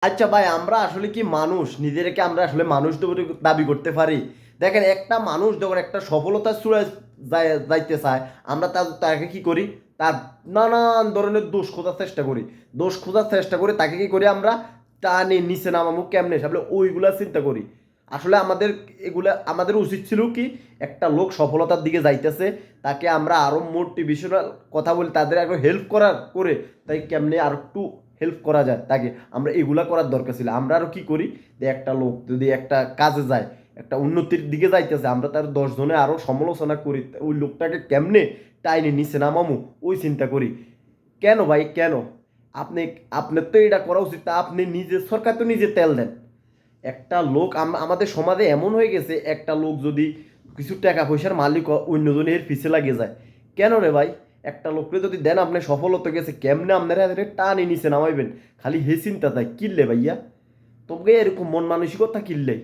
আচ্ছা ভাই, আমরা আসলে কি মানুষ? নিজেদেরকে আমরা আসলে মানুষ দাবি করতে পারি? দেখেন, একটা মানুষ যখন একটা সফলতার চূড়ায় যাইতে চায়, আমরা তাকে কি করি? তার নানান ধরনের দোষ খোঁজার চেষ্টা করি। দোষ খোঁজার চেষ্টা করে তাকে কি করি আমরা? টানে নিচে নামাবো কেমনে? আসলে ওইগুলা চিন্তা করি। আসলে আমাদের উচিত ছিল কি, একটা লোক সফলতার দিকে যাইতেছে, তাকে আমরা আরো মোটিভেশনাল কথা বলি, তাদের আরো হেল্প করে তাই কেমনে আর একটু হেল্প করা যায় তাকে, আমরা এগুলা করার দরকার ছিল। আমরা আরো কি করি, যে একটা লোক যদি একটা কাজে যায়, একটা উন্নতির দিকে যাইতেছে, আমরা তার 10 জনে আরো সমালোচনা করি, ওই লোকটাকে কেমনে টাইনে নিচে নামামু, ওই চিন্তা করি। কেন ভাই, কেন? আপনি আপনার তো এটা করা উচিত। তা আপনি নিজে, সরকার তো নিজে তেল দেন। একটা লোক আমাদের সমাজে এমন হয়ে গেছে, একটা লোক যদি কিছু টাকা পয়সার মালিক অন্যজনের পিছে লাগিয়ে যায়। কেন রে ভাই? একটা লোককে যদি দেন, আপনি সফল হতে গেছে, কেমনে আপনারা টানি নিচে নামাইবেন, খালি হে চিন্তা তাই কিনলে ভাইয়া। তোকে এরকম মন মানসিকতা কিনলে,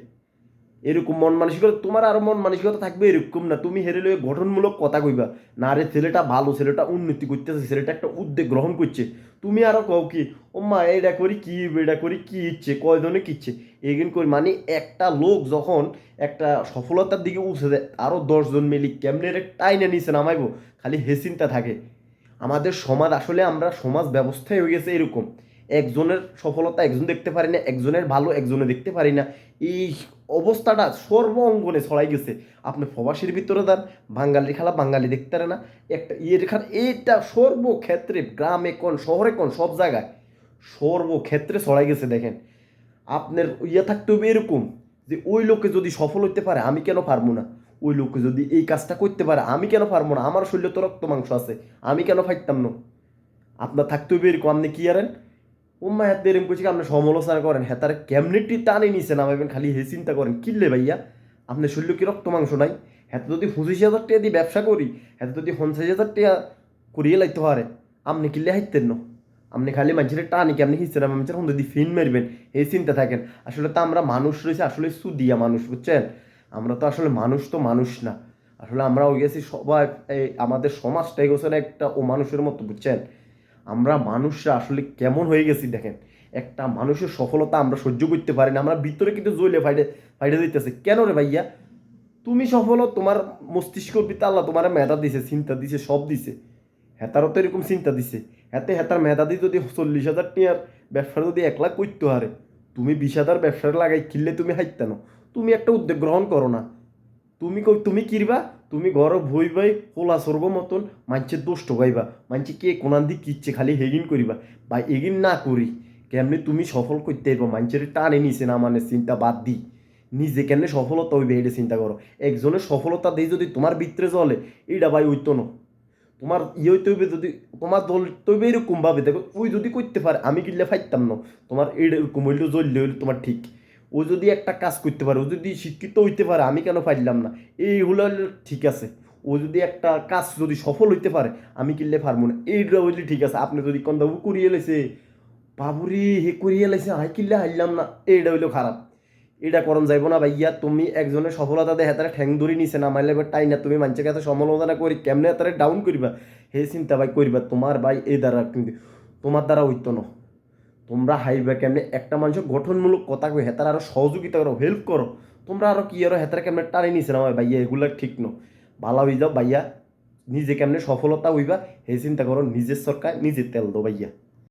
এরকম মন মানসিকতা তোমার আরো মন মানসিকতা থাকবে এরকম না, তুমি হেরে লয়ে গঠনমূলক কথা কইবা। না রে, ছেলেটা ভালো, ছেলেটা উন্নতি করতেছে, ছেলেটা একটা উদ্যোগ গ্রহণ করছে, তুমি আরো কও কি ও মা এটা করি কি, এটা করি কি ইচ্ছে, কয়জনে কি ইচ্ছে এগিন করি। মানে একটা লোক যখন একটা সফলতার দিকে উঠে যায়, আরো 10 জন মিলি কেমনে রে টাইনে নিচে নামাইবো, খালি হে চিন্তা থাকে। আমাদের সমাজ আসলে, আমরা সমাজ ব্যবস্থায় হয়ে গেছে এরকম, একজনের সফলতা একজন দেখতে পারি না, একজনের ভালো একজনে দেখতে পারি না। এই অবস্থাটা সর্ব অঙ্গনে ছড়াই গেছে। আপনি প্রবাসীর ভিতরে দেন, বাঙালির খেলা বাঙালি দেখতে পারে না, একটা ইয়ের খেলা, এইটা সর্বক্ষেত্রে, গ্রামে কোন শহরে কোন সব জায়গায় সর্বক্ষেত্রে ছড়াই গেছে। দেখেন, আপনার ইয়ে থাকতে হবে এরকম, যে ওই লোকে যদি সফল হইতে পারে আমি কেন পারবো না, ওই লোকে যদি এই কাজটা করতে পারে আমি কেন পারবো না, আমার শরীরে তো রক্ত মাংস আছে, আমি কেন ফাইতাম না। আপনার থাকতে হবে এরকম, আপনি কি আরেন উম্মা হাতে এরকম করছি, আপনি সমালোচনা করেন, হ্যাঁ তার কেমনিটি টানে নিছে নামাইবেন, খালি হে চিন্তা করেন কিনলে ভাইয়া। আপনার শরীরে কি রক্ত মাংস নাই? হ্যাঁ যদি 25,000 টাকা দিয়ে ব্যবসা করি, হ্যাঁ যদি 50,000 টাকা করিয়ে লাইতে পারে, আপনি কিনলে হাইতেন না। আপনি খালি মানুষের টানি কি আপনি হিসেবে মানুষের হন যদি ফিন মারবেন, এই চিন্তা থাকেন। আসলে তো আমরা মানুষ রয়েছে, আসলে সুদিয়া মানুষ, বুঝছেন? আমরা তো আসলে মানুষ তো মানুষ না। আসলে আমরা হয়ে গেছি সবাই, আমাদের সমাজটাই গেছে না একটা ও মানুষের মতো, বুঝছেন? আমরা মানুষরা আসলে কেমন হয়ে গেছি দেখেন। একটা মানুষের সফলতা আমরা সহ্য করতে পারি না, আমরা ভিতরে কিন্তু জ্বলে ফাইটে ফাইটে দিতেছে। কেন রে ভাইয়া? তুমি সফল, তোমার মস্তিষ্কর ভিতরে আল্লাহ তোমার মেধা দিছে, চিন্তা দিছে, সব দিছে। হেতারও তো এরকম চিন্তা দিছে। হেতার মেধা দিয়ে যদি 40,000 টাকার ব্যবসা যদি 1 লাখ করতে পারে, তুমি 20,000 ব্যবসা লাগাই কিনলে তুমি হাইতানো। তুমি একটা উদ্যোগ গ্রহণ করো না। তুমি কিরবা? তুমি ঘর ভই ভাই পোলা স্বর্গ মতন মানুষের দোষ ঠকাইবা, মানুষ কে কোনান দিক কিচ্ছে খালি হেগিন করিবা। বা এগিন না করি কেমনি তুমি সফল করতে পারবো, মানুষের টানে নিছে না মানে চিন্তা বাদ দি, নিজে কেমনে সফলতা হইবে এটা চিন্তা করো। একজনের সফলতা দিয়ে যদি তোমার ভিতরে চলে, এইটা ভাই হইতো না। তোমার ইয়ে হইতে হইবে, যদি তোমার দল তৈবে এরকম ভাবে দেখো, ওই যদি করতে পারে আমি কিনলে ফাইতাম না। তোমার এইরকম হইলে জ্বললে হইলে তোমার ঠিক। ও যদি একটা কাজ করতে পারে, ও যদি শিক্ষিত হইতে পারে, আমি কেন পারলাম না, এইগুলো হইলে ঠিক আছে। ও যদি একটা কাজ যদি সফল হইতে পারে, আমি কিনলে পারবো না, এইটা হইলে ঠিক আছে। আপনি যদি কোন দাবু করিয়ে লাইছে, বাবুরে হে করিয়ে লাইছে হাই কিনলে হারলাম না, এইটা হইলো খারাপ। এটা করণ যাইব না ভাইয়া। তুমি একজনের সফলতা দেখে তারা ঠ্যাং ধরি নিছে না মাইলে টাই না, তুমি মানুষের কাছে সমালোচনা করি কেমনে তারা ডাউন করিবা, হে চিন্তা ভাই করিবা তোমার ভাই এই দ্বারা, কিন্তু তোমার দ্বারা হইতো না। তোমরা হাইবা কেমনে একটা মানুষের গঠনমূলক কথা কই, হেতার আরো সহযোগিতা করো, হেল্প করো। তোমরা আরো কি আরো হেতারা কেমনে টানি নিছে না ভাইয়া, এগুলা ঠিক ন। ভালো হয়ে যাও ভাইয়া, নিজে কেমনে সফলতা হইবা হে চিন্তা করো, নিজের সরকার নিজে তেল দো ভাইয়া।